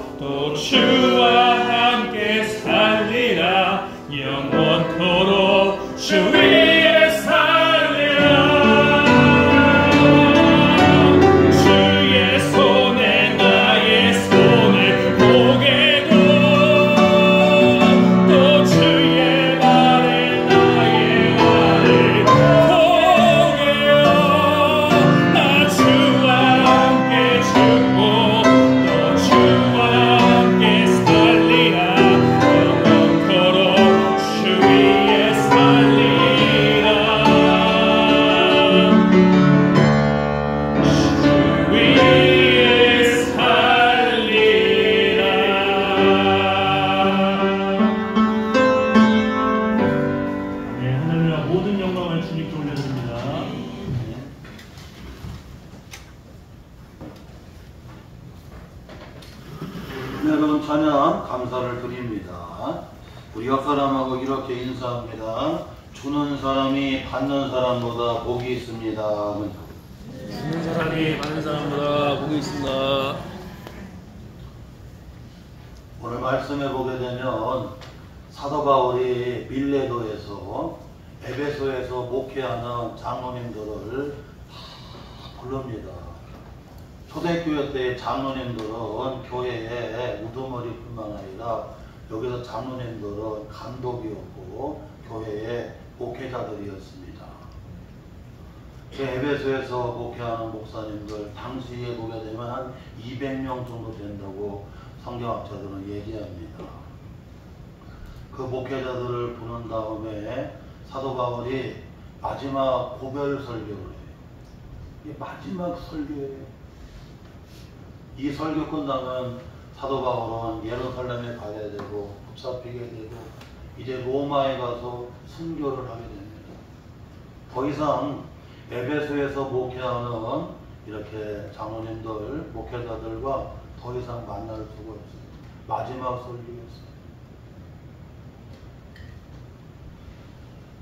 주와 함께 여러분 찬양 감사를 드립니다. 우리 옆 사람하고 이렇게 인사합니다. 주는 사람이 받는 사람보다 복이 있습니다. 주는 사람이 받는 사람보다 복이 있습니다. 오늘 말씀해 보게 되면 사도 바울이 밀레도에서 에베소에서 목회하는 장로님들을 다 부릅니다. 초대교회 때 장로님들은 교회에 우두머리뿐만 아니라 여기서 장로님들은 감독이었고 교회의 목회자들이었습니다. 에베소에서 목회하는 목사님들 당시에 보게 되면 한 200명 정도 된다고 성경학자들은 얘기합니다. 그 목회자들을 부른 다음에 사도 바울이 마지막 고별 설교를 해요. 이게 마지막 설교예요. 이 설교 끝나면 사도 바울은 예루살렘에 가야 되고 붙잡히게 되고 이제 로마에 가서 순교를 하게 됩니다. 더 이상 에베소에서 목회하는 이렇게 장로님들, 목회자들과 더 이상 만날 수가 없어요. 마지막 설교였어요.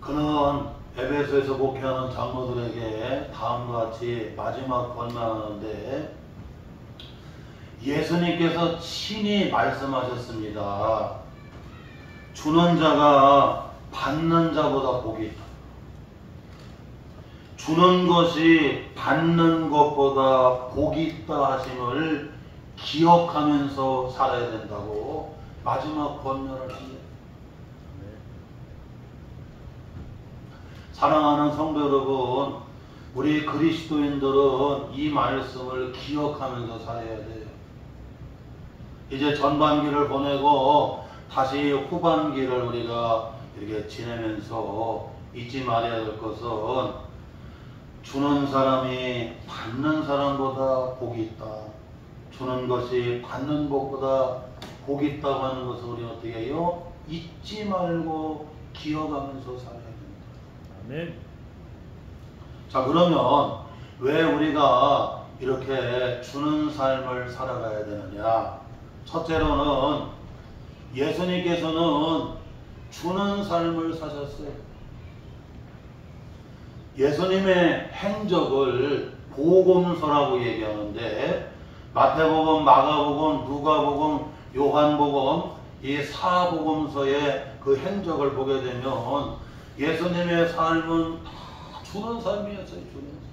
그는 에베소에서 목회하는 장로들에게 다음과 같이 마지막 권면하는데 예수님께서 친히 말씀하셨습니다. 주는 자가 받는 자보다 복이 있다. 주는 것이 받는 것보다 복이 있다 하심을 기억하면서 살아야 된다고 마지막 권면을 합니다. 사랑하는 성도 여러분, 우리 그리스도인들은 이 말씀을 기억하면서 살아야 돼요. 이제 전반기를 보내고 다시 후반기를 우리가 이렇게 지내면서 잊지 말아야 될 것은 주는 사람이 받는 사람보다 복이 있다. 주는 것이 받는 것보다 복이 있다고 하는 것을 우리 어떻게 해요? 잊지 말고 기억하면서 살아야 됩니다. 아멘. 자, 그러면 왜 우리가 이렇게 주는 삶을 살아가야 되느냐? 첫째로는 예수님께서는 주는 삶을 사셨어요. 예수님의 행적을 복음서라고 얘기하는데 마태복음, 마가복음, 누가복음, 요한복음 이 사복음서의 그 행적을 보게 되면 예수님의 삶은 다 주는 삶이었어요. 주는 삶.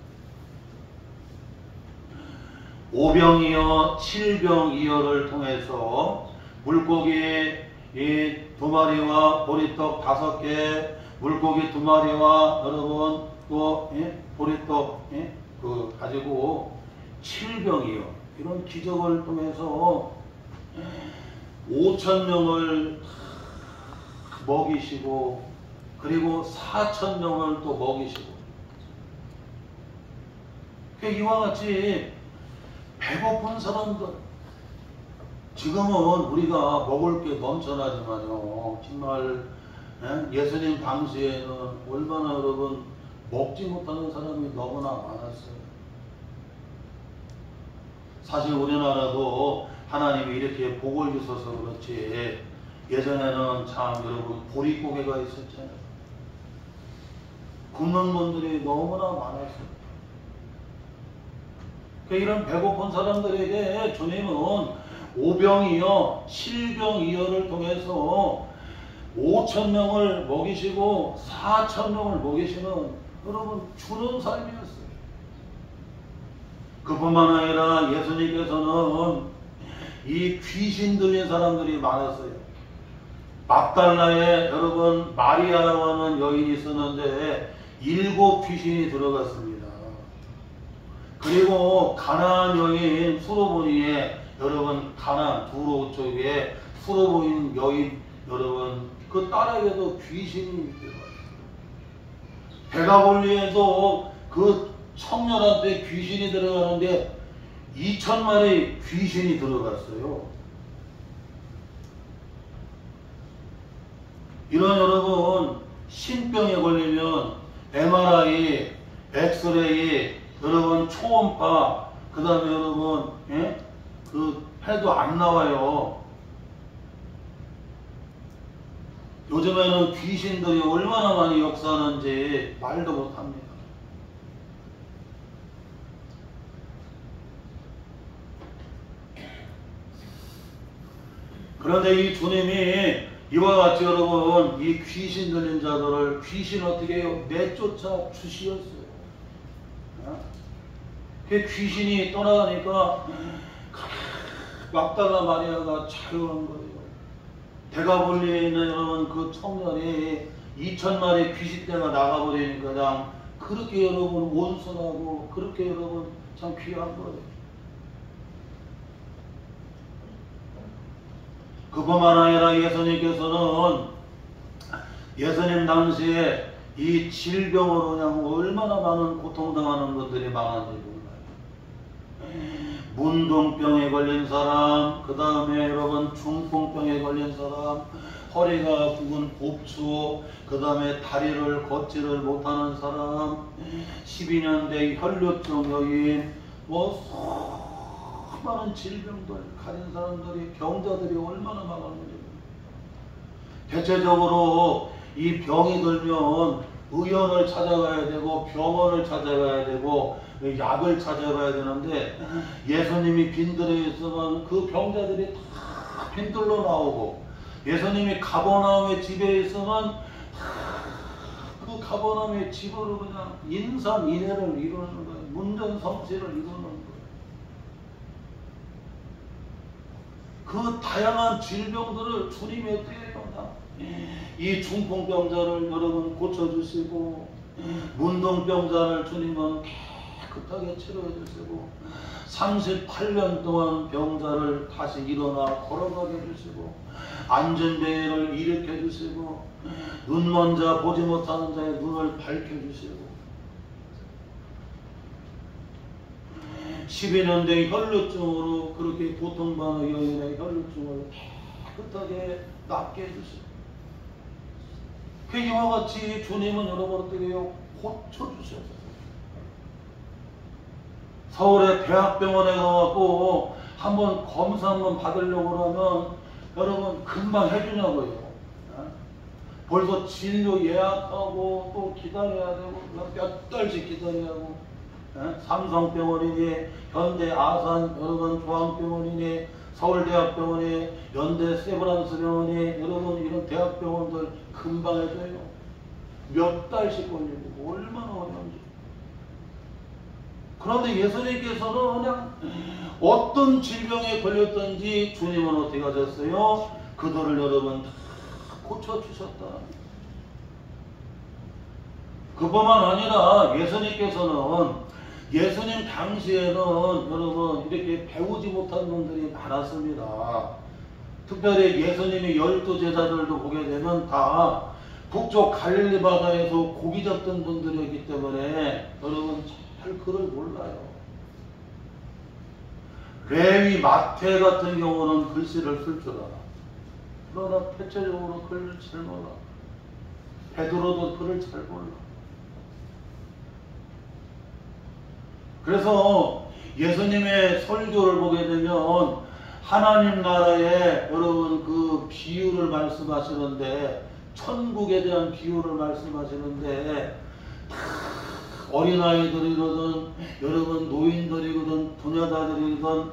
오병이어, 칠병이어를 통해서 물고기 2마리와 보리떡 5개, 물고기 2마리와 여러분 또 보리떡 그 가지고 7병이어 이런 기적을 통해서 5,000명을 먹이시고 그리고 4,000명을 또 먹이시고 이와 같이 배고픈 사람들 지금은 우리가 먹을 게 넘쳐나지만요 정말 예수님 당시에는 얼마나 여러분 먹지 못하는 사람이 너무나 많았어요. 사실 우리나라도 하나님이 이렇게 복을 주셔서 그렇지 예전에는 참 여러분 보릿고개가 있었잖아요. 굶는 분들이 너무나 많았어요. 이런 배고픈 사람들에게 주님은 5병이어 7병이어를 통해서 5,000명을 먹이시고 4,000명을 먹이시는 여러분 주는 삶이었어요. 그뿐만 아니라 예수님께서는 이 귀신 들린 사람들이 많았어요. 막달라에 여러분 마리아라고 하는 여인이 있었는데 7 귀신이 들어갔습니다. 그리고 가나안 여인 수로보니에 여러분 가나안 두로 쪽에 수로보인 여인 여러분 그 딸에게도 귀신이 들어갔어요. 베가볼리에도 그 청년한테 귀신이 들어가는데 2,000마리 귀신이 들어갔어요. 이런 여러분 신병에 걸리면 MRI, 엑스레이, 여러분 초음파, 그 다음에 여러분 해도 안 나와요. 요즘에는 귀신들이 얼마나 많이 역사하는지 말도 못합니다. 그런데 이 주님이 이와 같이 여러분 이 귀신 들린 자들을 귀신 어떻게 해요? 내쫓아 주시었어요. 그 귀신이 떠나가니까 막달라 마리아가 자유한 거예요. 대가볼리에 있는 여러분 그 청년이 2,000마리 귀신떼가 나가버리니까 그냥 그렇게 여러분 온순하고 그렇게 여러분 참 귀한 거예요. 그뿐만 아니라 예수님 당시에 이 질병으로 그냥 얼마나 많은 고통당하는 것들이 많은지 몰라요. 문둥병에 걸린 사람, 그 다음에 여러분 중풍병에 걸린 사람, 허리가 굽은 곱추, 그 다음에 다리를 걷지를 못하는 사람, 12년대 혈류증 여인, 수많은 질병들 가진 사람들이 병자들이 얼마나 많았는지. 대체적으로 이 병이 들면 의원을 찾아가야 되고 병원을 찾아가야 되고 약을 찾아가야 되는데 예수님이 빈들에 있으면 그 병자들이 다 빈들로 나오고 예수님이 가버나움의 집에 있으면 그 가버나움의 집으로 그냥 인산인해를 이루는 거예요. 문전성시를 이루는 거예요. 그 다양한 질병들을 주님이 어떻게 해요? 이 중풍병자를 여러분 고쳐주시고 문둥병자를 주님은 깨끗하게 치료해 주시고 38년 동안 병자를 다시 일어나 걸어가게 해주시고 안전병을 일으켜 주시고 눈먼 자 보지 못하는 자의 눈을 밝혀주시고 12년대 혈류증으로 그렇게 고통받는 여인의 혈류증을 깨끗하게 낫게 해주시고 그 이와 같이 주님은 여러분 어떻게 해요? 고쳐주셔서 서울의 대학병원에 가갖고 한번 검사 한번 받으려고 그러면 여러분 금방 해주냐고요. 벌써 진료 예약하고 또 기다려야 되고 몇 달씩 기다려야 하고 삼성병원이니 현대 아산 여러분 조항병원이니 서울대학병원이 연대 세브란스병원이 여러분 이런 대학병원들 금방 해줘요. 몇 달씩 걸리고 얼마나 어려운지. 그런데 예수님께서는 그냥 어떤 질병에 걸렸든지 주님은 어떻게 하셨어요? 그들을 여러분 다 고쳐주셨다. 그뿐만 아니라 예수님께서는 예수님 당시에는 여러분 이렇게 배우지 못한 분들이 많았습니다. 특별히 예수님의 12제자들도 보게 되면 다 북쪽 갈릴리 바다에서 고기 잡던 분들이었기 때문에 여러분 잘 글을 몰라요. 레위 마태 같은 경우는 글씨를 쓸 줄 알아. 그러나 대체적으로 글을 잘 몰라. 베드로도 글을 잘 몰라. 그래서 예수님의 설교를 보게 되면 하나님 나라의 여러분 그 비유를 말씀하시는데 천국에 대한 비유를 말씀하시는데 어린아이들이거든 여러분 노인들이거든 부녀자들이거든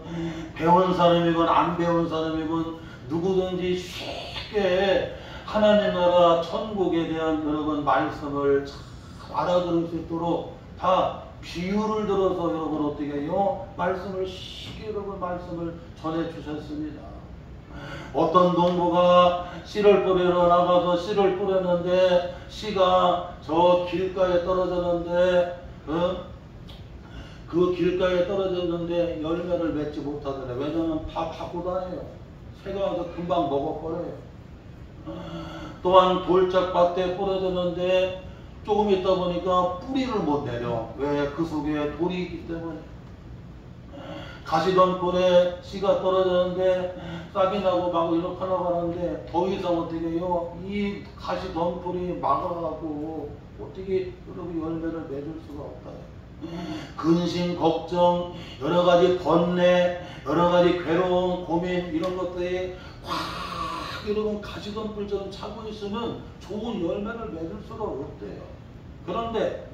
배운 사람이건 안 배운 사람이건 누구든지 쉽게 하나님 나라 천국에 대한 여러분 말씀을 잘 알아들을 수 있도록 다 비유를 들어서 여러분 어떻게 해요? 말씀을 쉽게 여러분 말씀을 전해 주셨습니다. 어떤 농부가 씨를 뿌리러 나가서 씨를 뿌렸는데 씨가 저 길가에 떨어졌는데 그 길가에 떨어졌는데 열매를 맺지 못하더래. 왜냐하면 다 갖고 다녀요. 새가 와서 금방 먹어버려요. 또한 돌짝밭에 뿌려졌는데 조금 있다 보니까 뿌리를 못 내려. 왜? 그 속에 돌이 있기 때문에. 가시덤불에 씨가 떨어졌는데 싹이 나고 막 이렇게 하려고 하는데 더 이상 어떻게 해요? 이 가시덤불이 막아가고 어떻게 여러분 열매를 맺을 수가 없다. 근심, 걱정, 여러 가지 번뇌, 여러 가지 괴로움, 고민 이런 것들이 확 여러분 가시던 뿔처럼 차고 있으면 좋은 열매를 맺을 수가 없대요. 그런데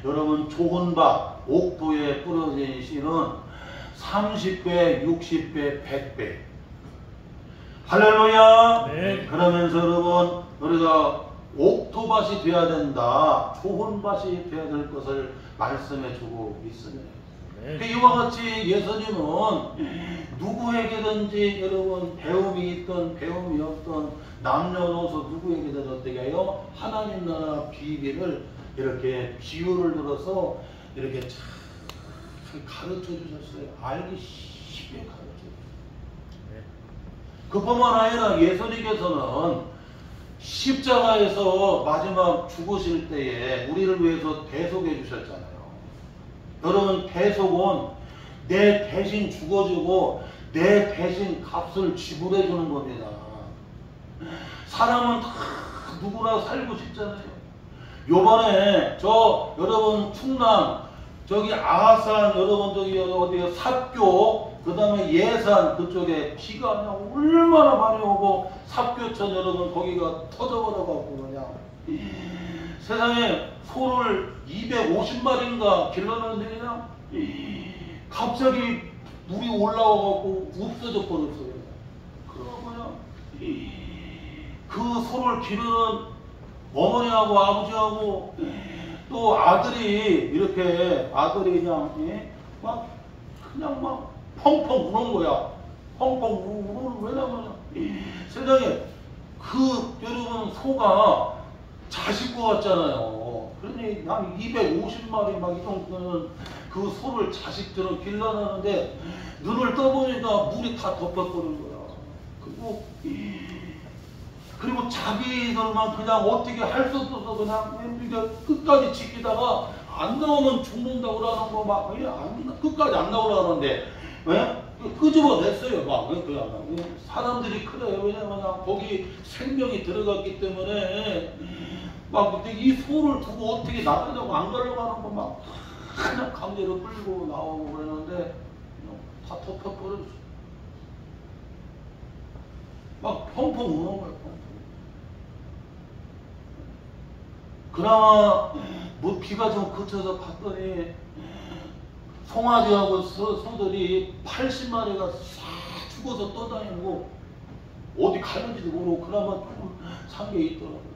여러분 좋은 밭, 옥토에 뿌려진 씨는 30배, 60배, 100배. 할렐루야. 네. 그러면서 여러분 우리가 옥토밭이 되어야 된다. 좋은 밭이 되어야 될 것을 말씀해 주고 있습니다. 네. 이와 같이 예수님은 누구에게든지 여러분 배움이 있던 배움이 없던 남녀노소 누구에게든 어떻게 해요? 하나님 나라 비밀을 이렇게 비유를 들어서 이렇게 잘 가르쳐 주셨어요. 알기 쉽게 가르쳐 주셨어요. 네. 그뿐만 아니라 예수님께서는 십자가에서 마지막 죽으실 때에 우리를 위해서 대속해 주셨잖아요. 여러분 대속은 내 대신 죽어주고 내 대신 값을 지불해 주는 겁니다. 사람은 다 누구나 살고 싶잖아요. 요번에 저 여러분 충남 저기 아산 여러분 저기 어디요 삽교 그 다음에 예산 그쪽에 비가 그냥 얼마나 많이 오고 삽교천 여러분 거기가 터져버려갖고 그냥 세상에 소를 250마리인가 길러놨는데 그냥 갑자기 물이 올라와갖고 없어져 버렸어요. 그러고 그냥 그 소를 기르는 어머니하고 아버지하고 또 아들이 이렇게 아들이 그냥 막 그냥 막 펑펑 우는 거야. 펑펑 우는 왜냐면 세상에 그 여러분 소가 자식 것 같잖아요. 그러니 한 250마리 막 이 정도는 그 소를 자식처럼 길러놨는데 눈을 떠보니까 물이 다 덮어버린 거야. 그리고 자기들만 그냥 어떻게 할 수 없어서 그냥 끝까지 지키다가 안 나오면 죽는다고 그러는 거 막 끝까지 안 나오려고 하는데 왜? 끄집어냈어요. 막 사람들이 그래요. 왜냐면 거기 생명이 들어갔기 때문에 막 이 소를 두고 어떻게 나가려고 안 가려고 하는 거 막 그냥 강제로 끌고 나오고 그러는데 다 덮어버렸어. 막 펑펑 우는 거예요. 펑펑. 그나마 뭐 비가 좀 그쳐서 봤더니 송아지하고 소들이 80마리가 싹 죽어서 떠다니고 어디 가는지도 모르고 그나마 좀 산 게 있더라고요.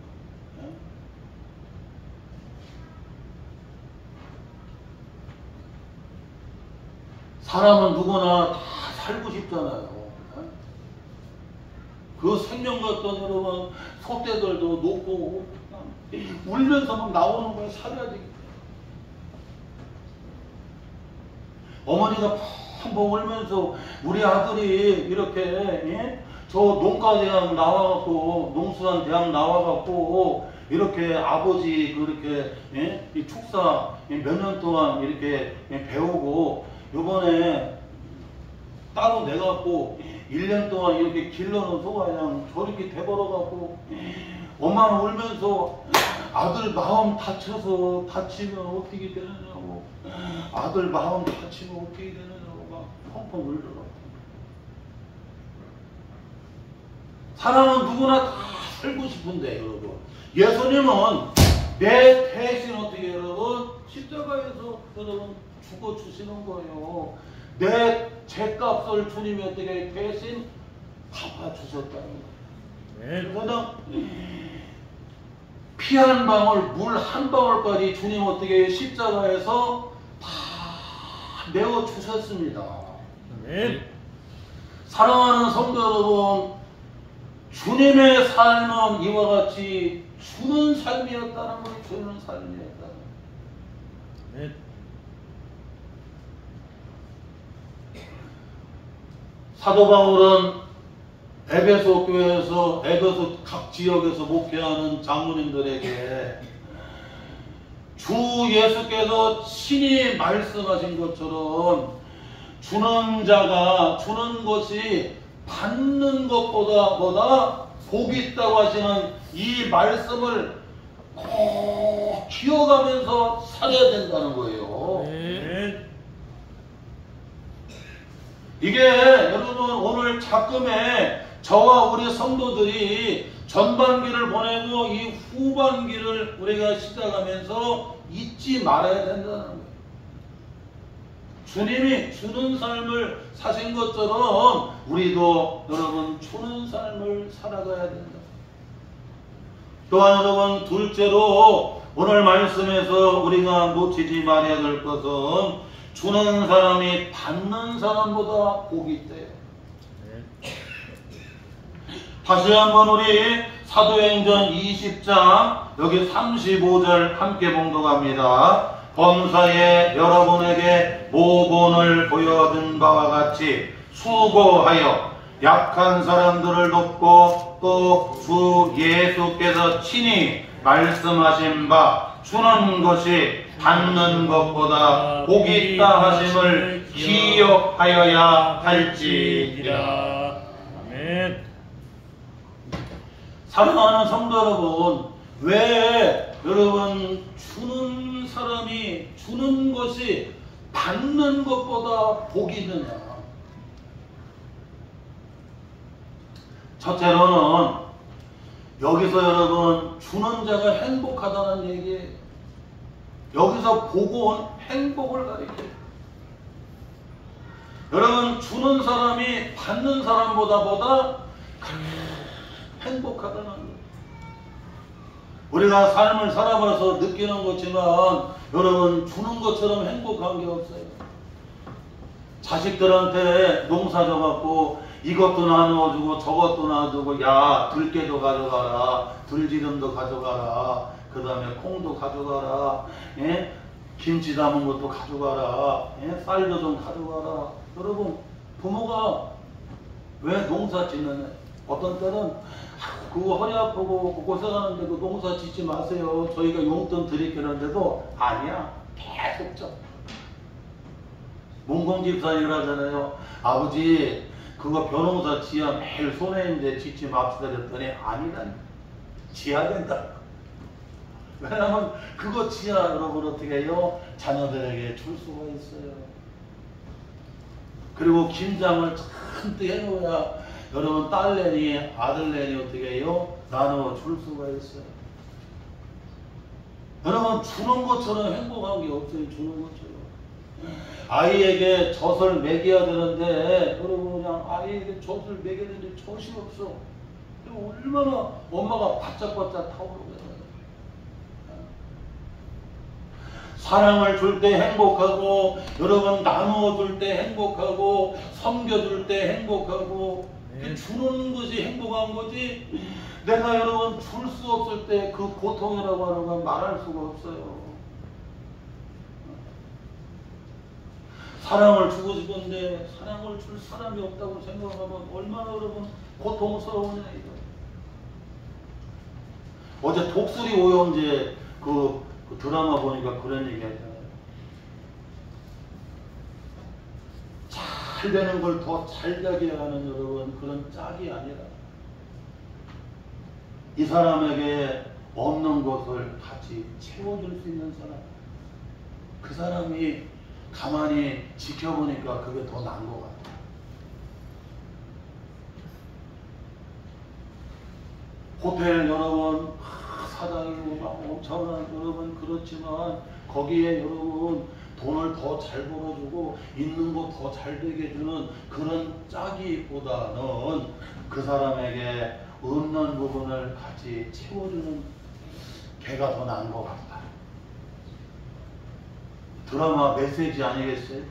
사람은 누구나 다 살고 싶잖아요. 그 생명 같던 여러분 소떼들도 놓고 울면서 막 나오는 거에 살아야 되겠다. 어머니가 펑펑 울면서 우리 아들이 이렇게 저 농가대학 나와갖고 농수산 대학 나와갖고 이렇게 아버지 그렇게 이 축사 몇 년 동안 이렇게 배우고 요번에 따로 내갖고 1년 동안 이렇게 길러놓은 소가 그냥 저렇게 돼버려갖고 엄마는 울면서 아들 마음 다치면 어떻게 되느냐고 아들 마음 다치면 어떻게 되느냐고 막 펑펑 울더라고. 사람은 누구나 다 살고 싶은데 여러분 예수님은 내 대신 어떻게 여러분 십자가에서 여러분 죽어주시는 거예요. 내 죄값을 주님이 어떻게 대신 갚아주셨다는 거예요. 네. 그래서 피 한 방울, 물 한 방울까지 주님 어떻게 십자가에서 다 내어주셨습니다. 네. 사랑하는 성도 여러분, 주님의 삶은 이와 같이 주는 삶이었다는 거예요. 주는 삶이었다는 거예요. 네. 사도 바울은 에베소 교회에서 에베소 각 지역에서 목회하는 장로님들에게 주 예수께서 친히 말씀하신 것처럼 주는 자가 주는 것이 받는 것보다 복이 있다고 하시는 이 말씀을 꼭 기억하면서 살아야 된다는 거예요. 아멘. 이게 여러분 오늘 작금에 저와 우리 성도들이 전반기를 보내고 이 후반기를 우리가 시작하면서 잊지 말아야 된다는 거예요. 주님이 주는 삶을 사신 것처럼 우리도 여러분 주는 삶을 살아가야 된다. 또한 여러분 둘째로 오늘 말씀에서 우리가 놓치지 말아야 될 것은 주는 사람이 받는 사람보다 복이 있대요. 다시 한번 우리 사도행전 20장 여기 35절 함께 봉독합니다. 범사에 여러분에게 모본을 보여준 바와 같이 수고하여 약한 사람들을 돕고 또 주 예수께서 친히 말씀하신 바 주는 것이 받는 것보다 복이 있다 하심을 기억하여야 할지니라. 아멘. 사랑하는 성도 여러분, 왜 여러분 주는 사람이 주는 것이 받는 것보다 복이 있느냐? 첫째로는 여기서 여러분 주는 자가 행복하다는 얘기예요. 여기서 복은 행복을 가리켜요. 여러분 주는 사람이 받는 사람보다 행복하다는 거예요. 우리가 삶을 살아봐서 느끼는 거지만 여러분 주는 것처럼 행복한 게 없어요. 자식들한테 농사 져갖고 이것도 나누어주고 저것도 놔두고 야 들깨도 가져가라, 들기름도 가져가라, 그 다음에 콩도 가져가라, 예? 김치 담은 것도 가져가라, 예? 쌀도 좀 가져가라. 여러분 부모가 왜 농사 짓느냐? 어떤 때는 그거 허리 아프고 고생하는데 그 농사 짓지 마세요, 저희가 용돈 드릴게는데도 아니야, 계속 져. 문공집사님을 하잖아요. 아버지 그거 벼농사 지어 매일 손해인데 짓지 맙시다 그랬더니 아니란, 지어야 된다. 왜냐하면 그거 지어야 여러분 어떻게 해요? 자녀들에게 줄 수가 있어요. 그리고 김장을 잔뜩 해놓아야 여러분 딸내니 아들내니 어떻게 해요? 나눠 줄 수가 있어요. 여러분 주는 것처럼 행복한 게 없어요. 주는 것처럼. 아이에게 젖을 먹여야 되는데 여러분 그냥 아이에게 젖을 먹여야 되는데 젖이 없어. 얼마나 엄마가 바짝바짝 타오르겠어요. 사랑을 줄 때 행복하고 여러분 나누어 줄 때 행복하고 섬겨줄 때 행복하고 주는 것이 행복한 거지, 내가 여러분 줄 수 없을 때 그 고통이라고 하는 건 말할 수가 없어요. 사랑을 주고 싶은데 사랑을 줄 사람이 없다고 생각하면 얼마나 여러분 고통스러우냐 이거. 어제 독수리 오형제 그 드라마 보니까 그런 얘기 하잖아요. 잘 되는 걸 더 잘 되게 하는 여러분 그런 짝이 아니라 이 사람에게 없는 것을 같이 채워줄 수 있는 사람, 그 사람이 가만히 지켜보니까 그게 더 나은 것 같아요. 호텔 여러분 사장이고 막 엄청난 여러분 그렇지만 거기에 여러분 돈을 더 잘 벌어주고 있는 거 더 잘 되게 해주는 그런 짝이보다는 그 사람에게 없는 부분을 같이 채워주는 걔가 더 나은 것 같다. 드라마 메시지 아니겠어요?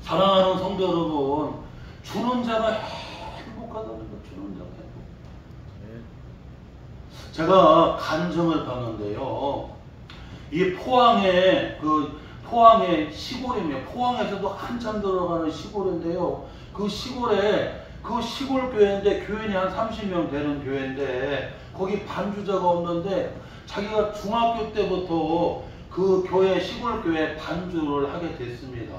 사랑하는 성도 여러분, 주는 자가 행복하다는 거, 주는 자가 행복. 제가 간증을 봤는데요. 이 포항의 시골이며 포항에서도 한참 들어가는 시골인데요. 그 시골에 그 시골 교회인데 교인이 한 30명 되는 교회인데 거기 반주자가 없는데 자기가 중학교 때부터 그 교회 시골 교회 반주를 하게 됐습니다.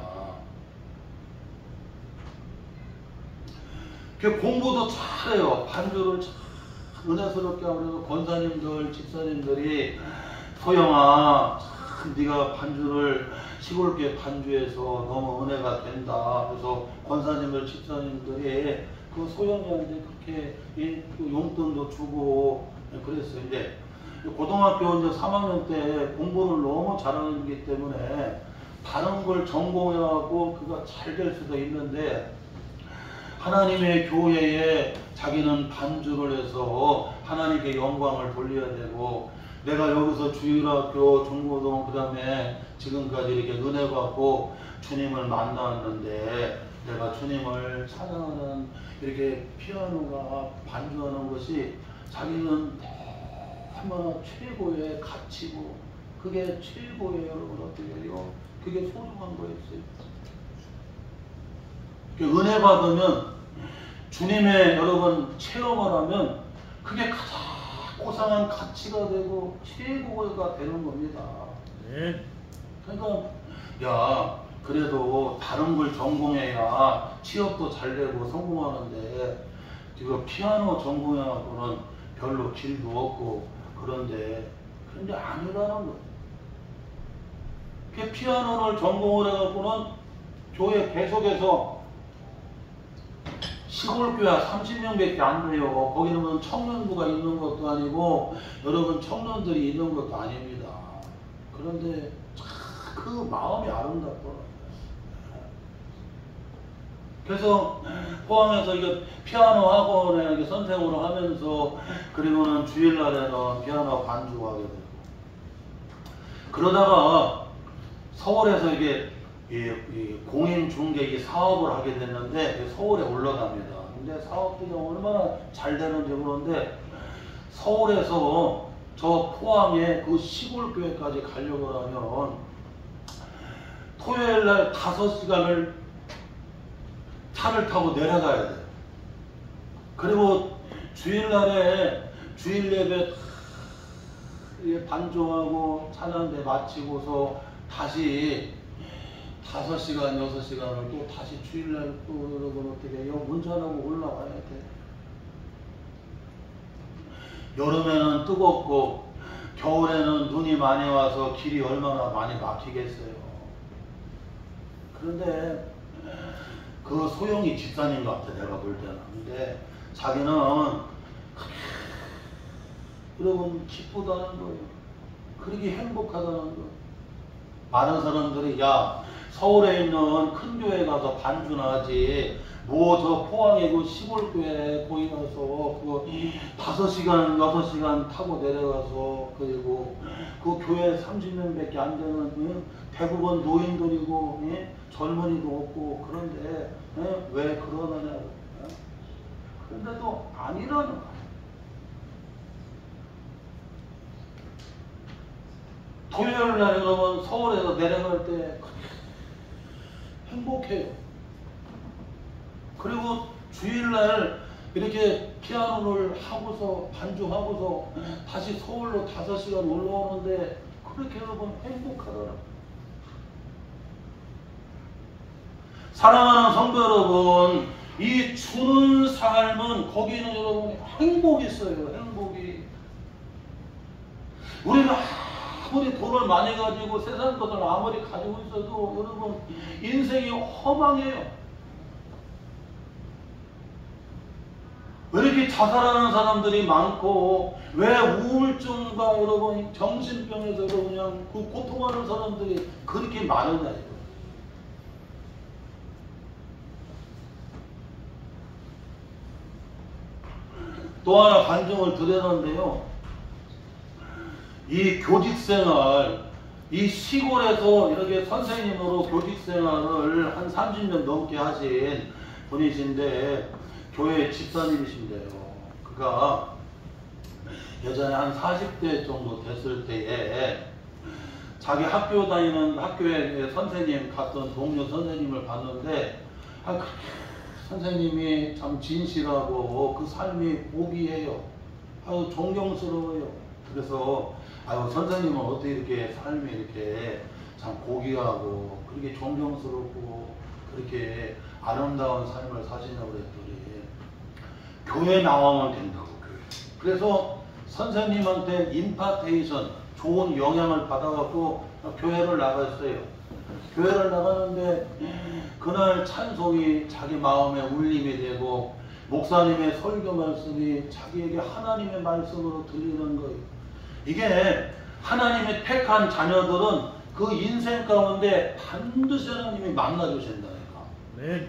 공부도 잘해요. 반주를 은혜스럽게 아무래도 권사님들, 집사님들이 소영아, 참 네가 반주를 시골교회 반주해서 너무 은혜가 된다. 그래서 권사님들, 집사님들이 그 소영이한테 그렇게 용돈도 주고 그랬어요. 근데 고등학교 이제 3학년 때 공부를 너무 잘하기 때문에 다른 걸 전공해갖고 그가 잘 될 수도 있는데 하나님의 교회에 자기는 반주를 해서 하나님께 영광을 돌려야 되고 내가 여기서 주일학교, 중고등 그 다음에 지금까지 이렇게 은혜 받고 주님을 만났는데 내가 주님을 찬양하는 이렇게 피아노가 반주하는 것이 자기는 너무 최고의 가치고 그게 최고의 여러분 어떻게 해요? 그게 소중한 거였어요. 은혜 받으면 주님의 여러분 체험을 하면 그게 가장 고상한 가치가 되고 최고가 되는 겁니다. 네. 그러니까 야 그래도 다른 걸 전공해야 취업도 잘 되고 성공하는데 지금 피아노 전공해갖고는 별로 길도 없고 그런데 아니라는 거예요. 그 피아노를 전공을 해갖고는 교회 계속해서 시골교회 30명밖에 안 돼요. 거기는 청년부가 있는 것도 아니고 여러분 청년들이 있는 것도 아닙니다. 그런데 그 마음이 아름답더라고요. 그래서 포항에서 이거 피아노 학원에 선생으로 하면서 그리고는 주일날에는 피아노 반주하게 되고 그러다가 서울에서 이게 공인중개 사업을 하게 됐는데 서울에 올라갑니다. 근데 사업들이 얼마나 잘 되는지 모르는데 서울에서 저 포항에 그 시골교회까지 가려고 하면 토요일날 5시간을 차를 타고 내려가야 돼요. 그리고 주일날에 주일 예배 반주하고 찬양대 마치고서 다시 5시간, 6시간을 또 다시 주일날 또 여러분 어떻게 해요? 운전하고 올라와야 돼. 여름에는 뜨겁고 겨울에는 눈이 많이 와서 길이 얼마나 많이 막히겠어요. 그런데 그 소영이 집사님 같아 내가 볼 때는. 근데 자기는 여러분 기쁘다는 거예요. 그렇게 행복하다는 거예요. 많은 사람들이 야 서울에 있는 큰 교회 가서 반주나 하지 뭐 저 포항에 그 시골교회 거기 가서 그 5시간 6시간 타고 내려가서 그리고 그 교회 30명밖에 안 되는 대부분 노인들이고 젊은이도 없고 그런데 왜 그러느냐고. 그런데도 아니라는 거예요. 토요일날 여러분 서울에서 내려갈 때 행복해요. 그리고 주일날 이렇게 피아노를 하고서 반주하고서 다시 서울로 5시간 올라오는데 그렇게 여러분 행복하더라고요. 사랑하는 성도 여러분, 이 주는 삶은 거기는 여러분 행복이 있어요. 행복이. 우리가 아무리 돈을 많이 가지고 세상 것을 아무리 가지고 있어도 여러분 인생이 허망해요. 왜 이렇게 자살하는 사람들이 많고 왜 우울증과 여러분 정신병에서 그냥 그 고통하는 사람들이 그렇게 많으냐 이거. 또 하나 간증을 드렸는데요. 이 교직생활, 이 시골에서 이렇게 선생님으로 교직생활을 한 30년 넘게 하신 분이신데 교회 집사님이신데요. 그가 예전에 한 40대 정도 됐을 때에 자기 학교 다니는 학교에 선생님 갔던 동료 선생님을 봤는데 선생님이 참 진실하고 그 삶이 복이에요. 아유 존경스러워요. 그래서 아유 선생님은 어떻게 이렇게 삶이 이렇게 참 고귀하고 그렇게 존경스럽고 그렇게 아름다운 삶을 사시냐고 그랬더니 교회 나오면 된다고. 교회. 그래서 선생님한테 임파테이션, 좋은 영향을 받아갖고 교회를 나갔어요. 교회를 나가는데 그날 찬송이 자기 마음에 울림이 되고 목사님의 설교 말씀이 자기에게 하나님의 말씀으로 들리는 거예요. 이게 하나님의 택한 자녀들은 그 인생 가운데 반드시 하나님이 만나주신다니까. 네.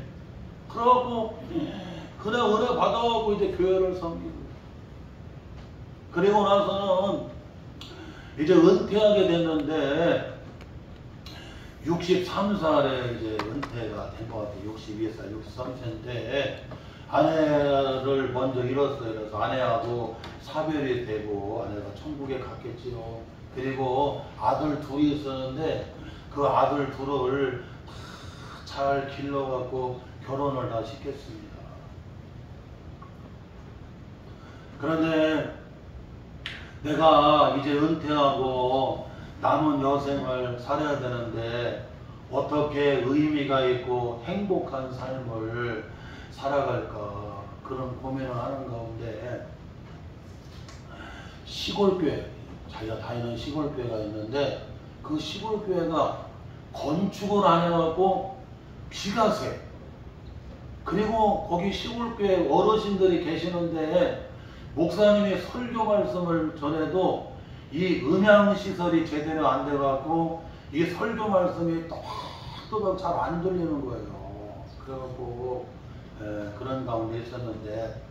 그러고 그날 은혜 받아가고 이제 교회를 섬기고, 그리고 나서는 이제 은퇴하게 됐는데 63살에 이제 은퇴가 된 것 같아요. 62살, 63세인데 아내를 먼저 잃었어요. 그래서 아내하고 사별이 되고 아내가 천국에 갔겠지요. 그리고 아들 둘이 있었는데 그 아들 둘을 잘 길러갖고 결혼을 다 시켰습니다. 그런데 내가 이제 은퇴하고 남은 여생을 살아야 되는데 어떻게 의미가 있고 행복한 삶을 살아갈까, 그런 고민을 하는 가운데 시골교회, 자기가 다니는 시골교회가 있는데 그 시골교회가 건축을 안 해갖고 비가 새. 그리고 거기 시골교회 어르신들이 계시는데 목사님이 설교 말씀을 전해도 이 음향시설이 제대로 안 돼갖고 이 설교 말씀이 또박또박 잘 안 들리는 거예요. 그래갖고 그런 가운데 있었는데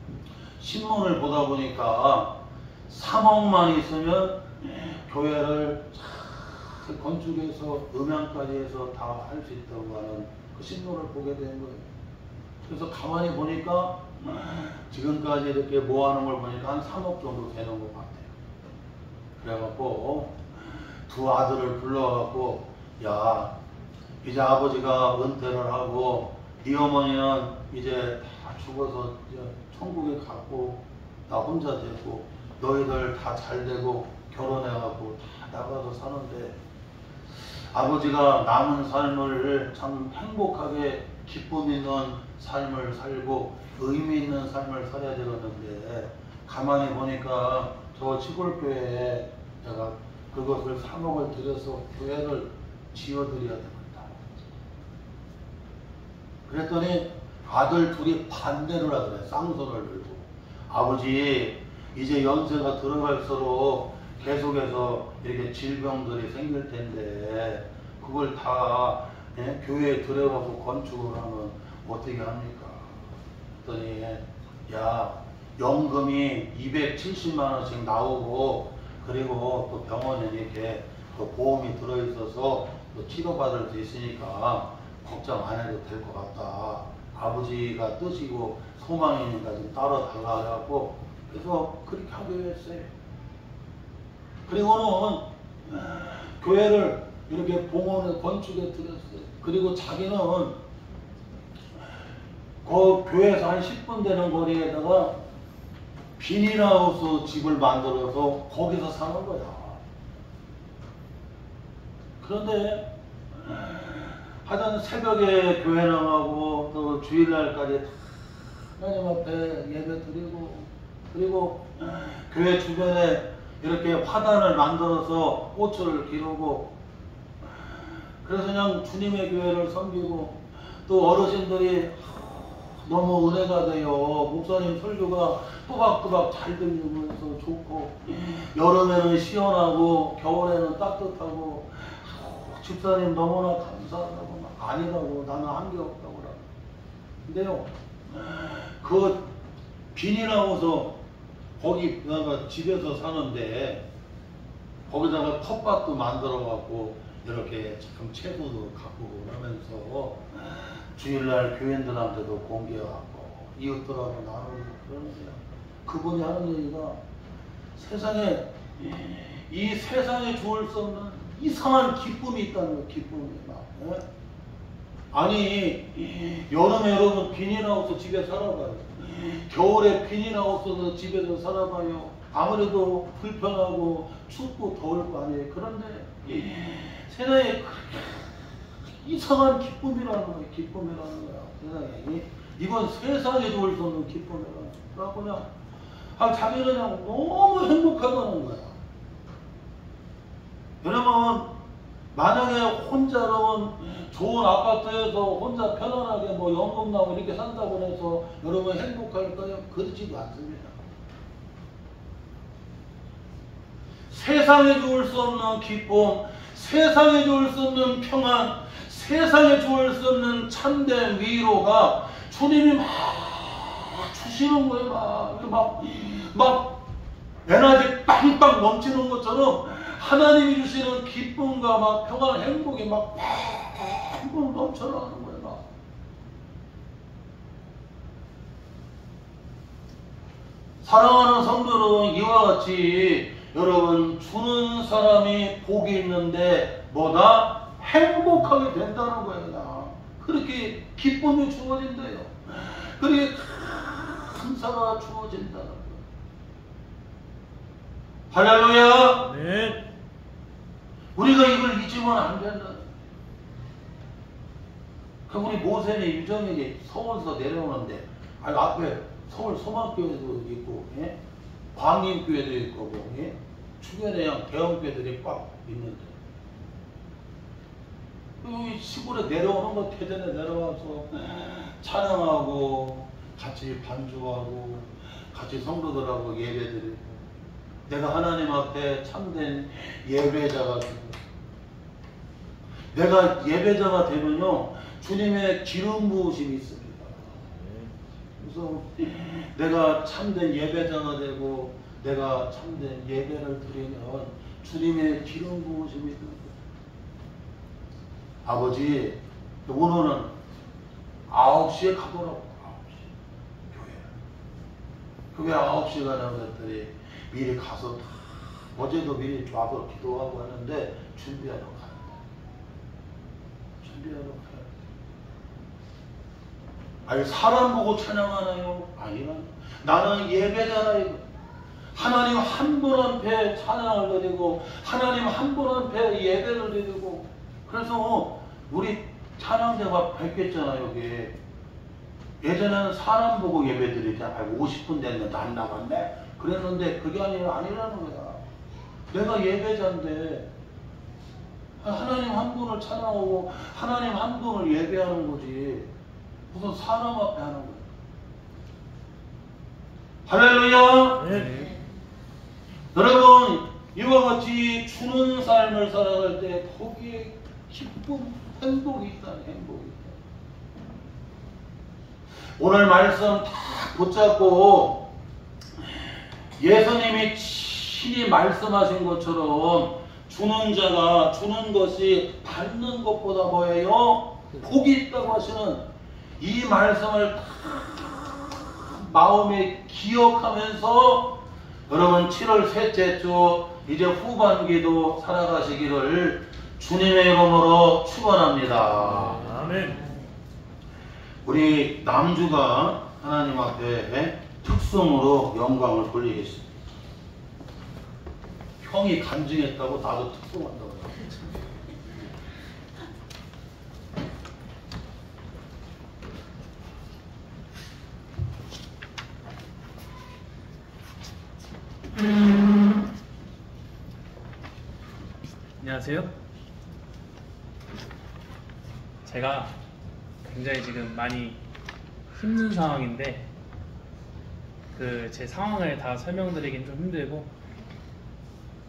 신문을 보다 보니까 3억만 있으면 교회를 잘 건축해서 음향까지 해서 다 할 수 있다고 하는 그 신문을 보게 된 거예요. 그래서 가만히 보니까 지금까지 이렇게 모아놓은 걸 보니까 한 3억 정도 되는 것 같아요. 그래갖고 두 아들을 불러갖고, 야, 이제 아버지가 은퇴를 하고 네 어머니는 이제 다 죽어서 이제 천국에 갔고 나 혼자 되고 너희들 다 잘 되고 결혼해갖고 다 나가서 사는데 아버지가 남은 삶을 참 행복하게 기쁨 있는 삶을 살고 의미 있는 삶을 살아야 되겠는데 가만히 보니까 저 시골교회에 내가 그것을 3억을 들여서 교회를 지어드려야 되겠다. 그랬더니 아들 둘이 반대를 하더래. 쌍손을 들고, 아버지 이제 연세가 들어갈수록 계속해서 이렇게 질병들이 생길 텐데 그걸 다 교회에 들여가서 건축을 하면 어떻게 합니까? 그랬더니 야, 연금이 270만 원씩 나오고 그리고 또 병원에 이렇게 또 보험이 들어있어서 또 치료받을 수 있으니까 걱정 안 해도 될 것 같다. 아버지가 뜻이고 소망이니까 좀 따라달라 해갖고 그래서 그렇게 하기로 했어요. 그리고는 교회를 이렇게 봉헌에 건축에 들였어요. 그리고 자기는 그 교회에서 한 10분 되는 거리에다가 비닐하우스 집을 만들어서 거기서 사는 거야. 그런데 하여튼 새벽에 교회 나가고 또 주일날까지 하나님 앞에 예배 드리고, 그리고 교회 주변에 이렇게 화단을 만들어서 꽃을 기르고, 그래서 그냥 주님의 교회를 섬기고, 또 어르신들이 너무 은혜가 돼요. 목사님 설교가 또박또박 잘 들리면서 좋고, 여름에는 시원하고 겨울에는 따뜻하고, 집사님 너무나 감사하다고. 아니라고, 나는 한게 없다고. 근데요, 그 비닐하우스 거기다가 집에서 사는데 거기다가 텃밭도 만들어 갖고 이렇게 참 채소도 갖고 하면서 주일날 교인들한테도 공개하고 이웃들하고 나누고 그러는 거야. 그분이 하는 얘기가 세상에, 이 세상에 주울 수 없는 이상한 기쁨이 있다는 거야. 기쁨이 막. 아니 여름에 여러분 비닐하우스 집에 살아봐요. 겨울에 비닐하우스 집에서 살아봐요. 아무래도 불편하고 춥고 더울 거 아니에요. 그런데 세상에 이상한 기쁨이라는 거예요. 기쁨이라는 거야. 세상에. 이건 세상에 주울 수 없는 기쁨이라는 거야. 그냥 자기는 그냥 너무 행복하다는 거야. 여러분, 만약에 혼자 여러분 좋은 아파트에서 혼자 편안하게 뭐 연금 나고 이렇게 산다고 해서 여러분 행복할까요? 그렇지도 않습니다. 세상에 좋을 수 없는 기쁨, 세상에 좋을 수 없는 평안, 세상에 좋을 수 없는 참된 위로가 주님이 막 주시는 거예요. 막 에너지 빵빵 넘치는 것처럼 하나님이 주시는 기쁨과 막 평안, 행복이 막 넘쳐나는 거예요. 막. 사랑하는 성도 여러분, 이와 같이 여러분 주는 사람이 복이 있는데 뭐다? 행복하게 된다는 거예요. 그렇게 기쁨이 주어진대요. 그렇게 감사가 주어진다는 거예요. 할렐루야. 아멘. 우리가 이걸 잊으면 안 된다. 그 우리 모세는 유정에게 서울에서 내려오는데 앞에 서울 소망교회도 있고, 예? 광림교회도 있고, 예? 주변에 대형교회들이 꽉 있는데 여기 시골에 내려오는 거 대전에 내려와서 찬양하고 같이 반주하고 같이 성도들하고 예배드리고 내가 하나님 앞에 참된 예배자가 되고 내가 예배자가 되면요 주님의 기름 부으심이 있습니다. 그래서 내가 참된 예배자가 되고 내가 참된 예배를 드리면 주님의 기름 부으심이 있는 거예요. 아버지 오늘은 9시에 가더라고. 9시 교회 9시에 가라고 했더니 미리 가서 어제도 미리 좌서 기도하고 하는데 준비하러 가는데 준비하러 가요. 아니 사람 보고 찬양하나요? 아니라 나는 예배자라 이거. 하나님 한 분 앞에 찬양을 드리고 하나님 한 분 앞에 예배를 드리고 그래서 우리 찬양대가 뵙겠잖아요. 여기 예전에는 사람 보고 예배 드리자. 50분 됐는데 안 나갔네. 그랬는데 그게 아니라는 거야. 내가 예배자인데 하나님 한 분을 찬양하고 하나님 한 분을 예배하는 거지. 무슨 사람 앞에 하는 거야. 할렐루야. 네. 여러분 이와 같이 주는 삶을 살아갈 때 거기에 기쁨, 행복이 있다. 행복이 있다. 오늘 말씀 다 붙잡고 예수님이 친히 말씀하신 것처럼 주는 자가 주는 것이 받는 것보다 뭐예요? 복이 있다고 하시는 이 말씀을 다 마음에 기억하면서 여러분 7월 셋째 주 이제 후반기도 살아가시기를 주님의 이름으로 축원합니다. 아멘. 우리 남주가 하나님 앞에 특성으로 영광을 돌리겠습니다. 형이 간증했다고 나도 특성한다고. 안녕하세요. 제가 굉장히 지금 많이 힘든 상황인데 제 상황을 다 설명드리긴 좀 힘들고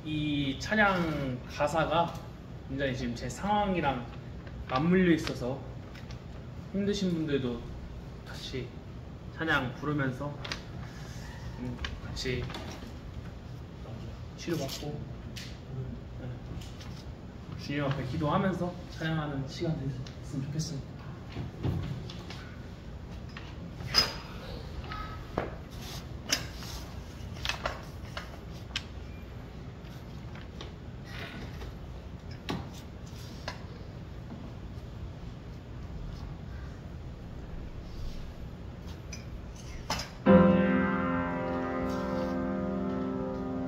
이 찬양 가사가 굉장히 지금 제 상황이랑 맞물려 있어서 힘드신 분들도 같이 찬양 부르면서 같이 치료받고 주님 앞에 기도하면서 찬양하는 시간 됐으면 좋겠습니다.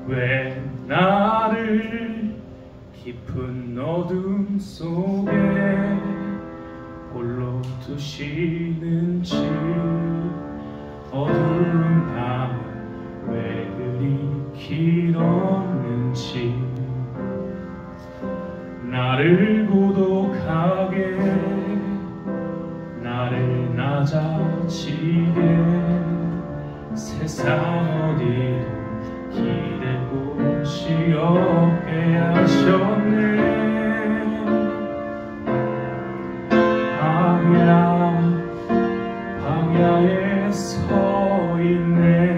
왜 나를 깊은 어둠 속에 홀로 두시는지 어두운 밤은 왜 없는지 나를 고독하게 나를 낮아지게 세상 어디도 기댈 곳이 없게 하셨네. 광야에 서 있네.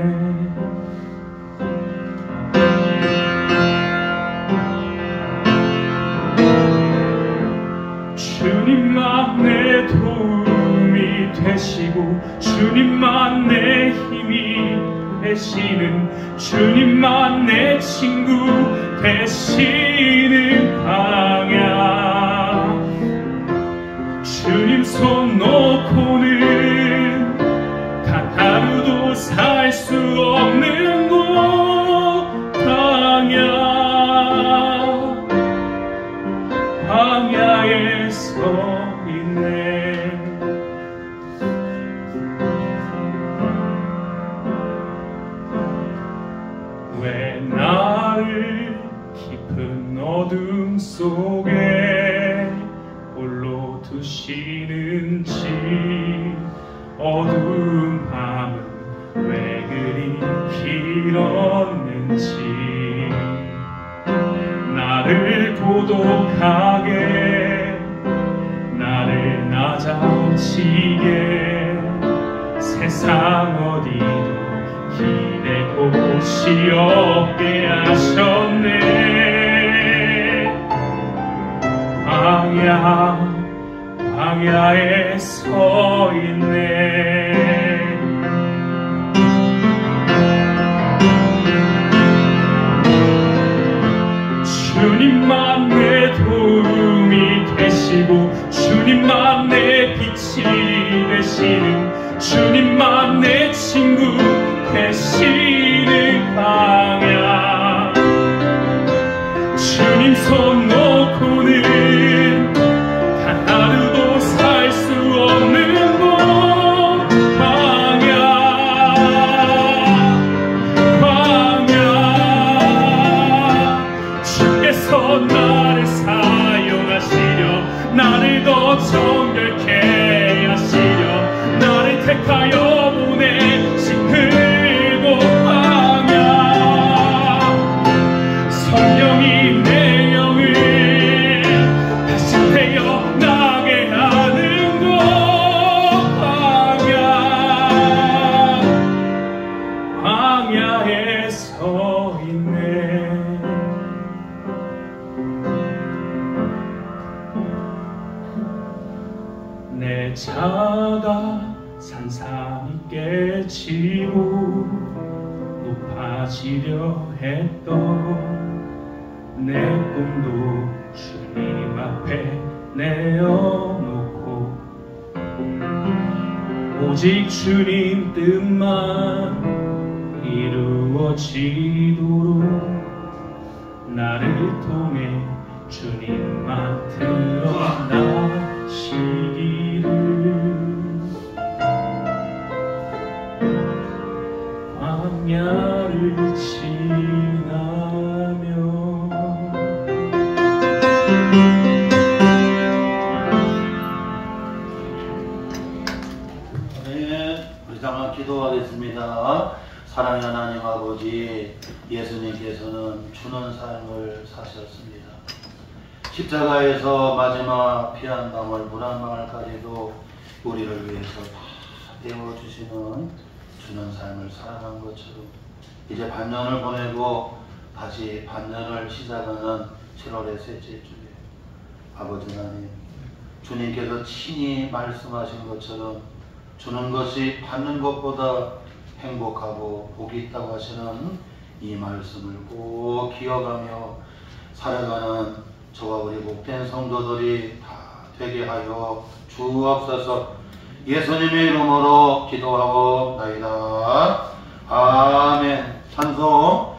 주님만 내 도움이 되시고 주님만 내 힘이 되시는 주님만 내 친구 되시는 광야. 주님 손 놓고는 단 하루도 살 수 없는 곳 광야에 서 있네. 왜 나를 깊은 어둠 속에 홀로 두시는지 어두운 밤은 왜 그리 길었는지 나를 고독하게 나를 낮아지게 세상 어디도 기댈 곳이 없게 하셨네. 광야에 서 있네. 주님만 내 도움이 되시고 주님만 내 빛이 되시는 주님만 내 친구 되시는 광야. 주님 손 놓고는 단 하루도 살 수 없는 곳 주께서 나를 사용하시려 나를 더 정결케 하시려 나를 택하여 보내신 그곳 광야. 성령이 내 영을 다시 태어나게 하는 곳 광야에 서 있네. 내 자가 산산이 깨지고 높아지려 했던 내 꿈도 주님 앞에 내어놓고 오직 주님 뜻만 이루어지도록 나를 통해 주님만 드러나시기를. 광야를 지나며 네, 우리 잠깐 기도하겠습니다. 사랑의 하나님 아버지, 예수님께서는 주는 삶을 사셨습니다. 십자가에서 마지막 피 한 방울 물 한 방울까지도 우리를 위해서 다 데워주시는 주는 삶을 살아간 것처럼 이제 반년을 보내고 다시 반년을 시작하는 7월의 셋째 주에 아버지 하나님, 주님께서 친히 말씀하신 것처럼 주는 것이 받는 것보다 행복하고 복이 있다고 하시는 이 말씀을 꼭 기억하며 살아가는 저와 우리 복된 성도들이 다 되게 하여 주옵소서. 예수님의 이름으로 기도하고 나이다. 아멘. 찬송.